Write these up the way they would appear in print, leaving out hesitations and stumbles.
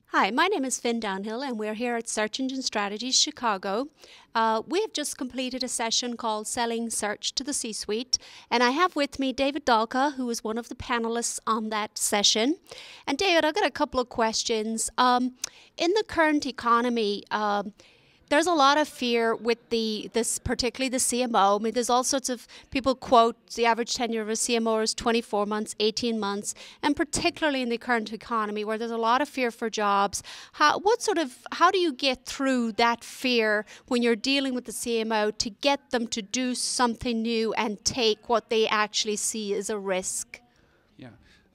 Hi, my name is Fionn Downhill, and we're here at Search Engine Strategies Chicago. We have just completed a session called Selling Search to the C-Suite, and I have with me David Dalka, who is one of the panelists on that session. And David, I've got a couple of questions. In the current economy, there's a lot of fear with particularly the CMO. I mean, there's all sorts of people quote the average tenure of a CMO is 24 months, 18 months, and particularly in the current economy where there's a lot of fear for jobs. How do you get through that fear when you're dealing with the CMO to get them to do something new and take what they actually see as a risk? Yeah,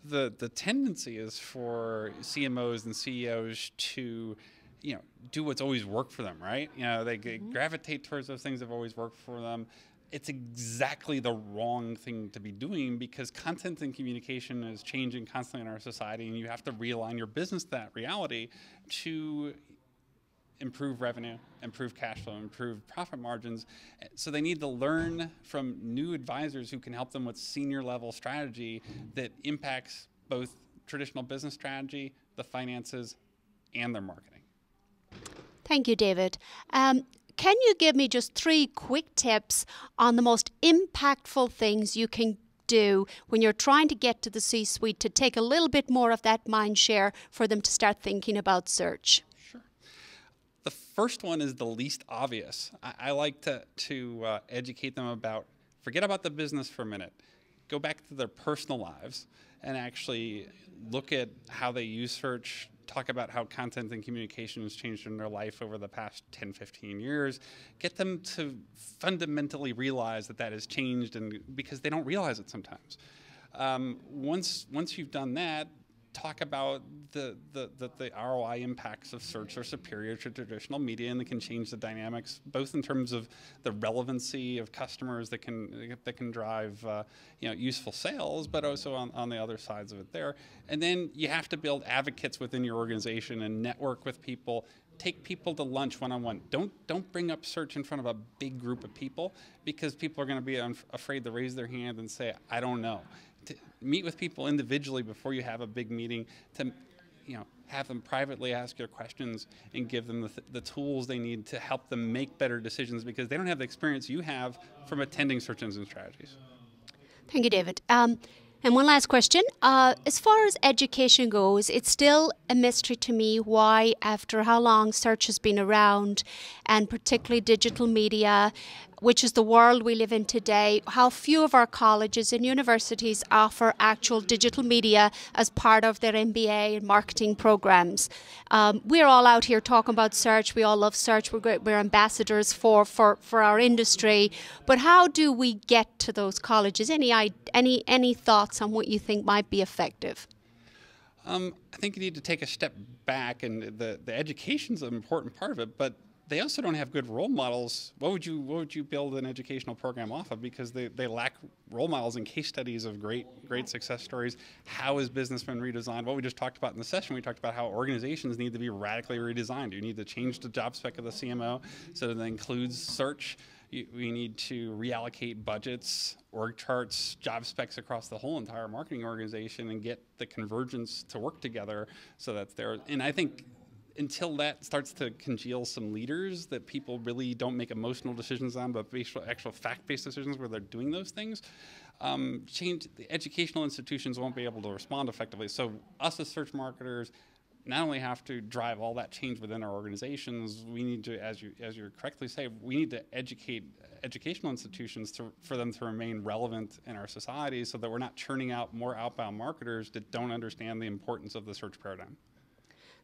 the tendency is for CMOs and CEOs to do what's always worked for them, right? They gravitate towards those things that have always worked for them. It's exactly the wrong thing to be doing because content and communication is changing constantly in our society, and you have to realign your business to that reality to improve revenue, improve cash flow, improve profit margins. So they need to learn from new advisors who can help them with senior level strategy that impacts both traditional business strategy, the finances, and their marketing. Thank you, David. Can you give me just 3 quick tips on the most impactful things you can do when you're trying to get to the C-suite to take a little bit more of that mind share for them to start thinking about search? Sure. The first one is the least obvious. I like to educate them about, forget about the business for a minute, go back to their personal lives and actually look at how they use search, talk about how content and communication has changed in their life over the past 10, 15 years, get them to fundamentally realize that has changed, and because they don't realize it sometimes. Once you've done that, talk about the ROI impacts of search are superior to traditional media, and they can change the dynamics, both in terms of the relevancy of customers that can drive useful sales, but also on the other sides of it there. And then you have to build advocates within your organization and network with people. Take people to lunch one-on-one. Don't bring up search in front of a big group of people, because people are going to be afraid to raise their hand and say, I don't know. To meet with people individually before you have a big meeting, to have them privately ask your questions and give them the tools they need to help them make better decisions, because they don't have the experience you have from attending search engine strategies. Thank you, David. And one last question. As far as education goes, it's still a mystery to me why, after how long search has been around, and particularly digital media, which is the world we live in today, how few of our colleges and universities offer actual digital media as part of their MBA and marketing programs. We're all out here talking about search. We all love search. We're ambassadors for our industry. But how do we get to those colleges? Any thoughts on what you think might be effective? I think you need to take a step back, and the education's an important part of it, but they also don't have good role models. What would you build an educational program off of? Because they lack role models and case studies of great success stories. How has business been redesigned? What we just talked about in the session, we talked about how organizations need to be radically redesigned. You need to change the job spec of the CMO so that it includes search. We need to reallocate budgets, org charts, job specs across the whole entire marketing organization and get the convergence to work together so that's there. And I think until that starts to congeal some leaders that people really don't make emotional decisions on, but actual fact-based decisions where they're doing those things, the educational institutions won't be able to respond effectively. So us as search marketers not only have to drive all that change within our organizations, we need to, as you correctly say, we need to educate educational institutions for them to remain relevant in our society so that we're not churning out more outbound marketers that don't understand the importance of the search paradigm.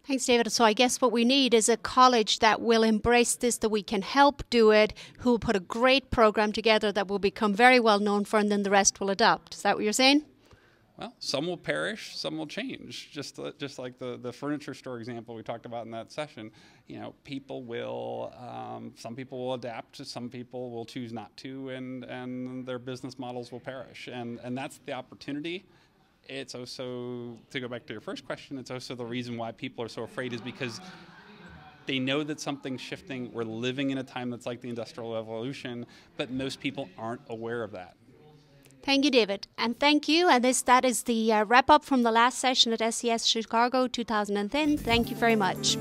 Thanks, David. So I guess what we need is a college that will embrace this, that we can help do it, who will put a great program together that will become very well known for, and then the rest will adopt. Is that what you're saying? Well, some will perish, some will change. Just like the furniture store example we talked about in that session. People will, some people will adapt, some people will choose not to, and their business models will perish. And that's the opportunity. it's also, to go back to your first question, it's also the reason why people are so afraid is because they know that something's shifting. We're living in a time that's like the Industrial Revolution, but most people aren't aware of that. Thank you, David. And thank you. And that is the wrap-up from the last session at SES Chicago 2010. Thank you very much.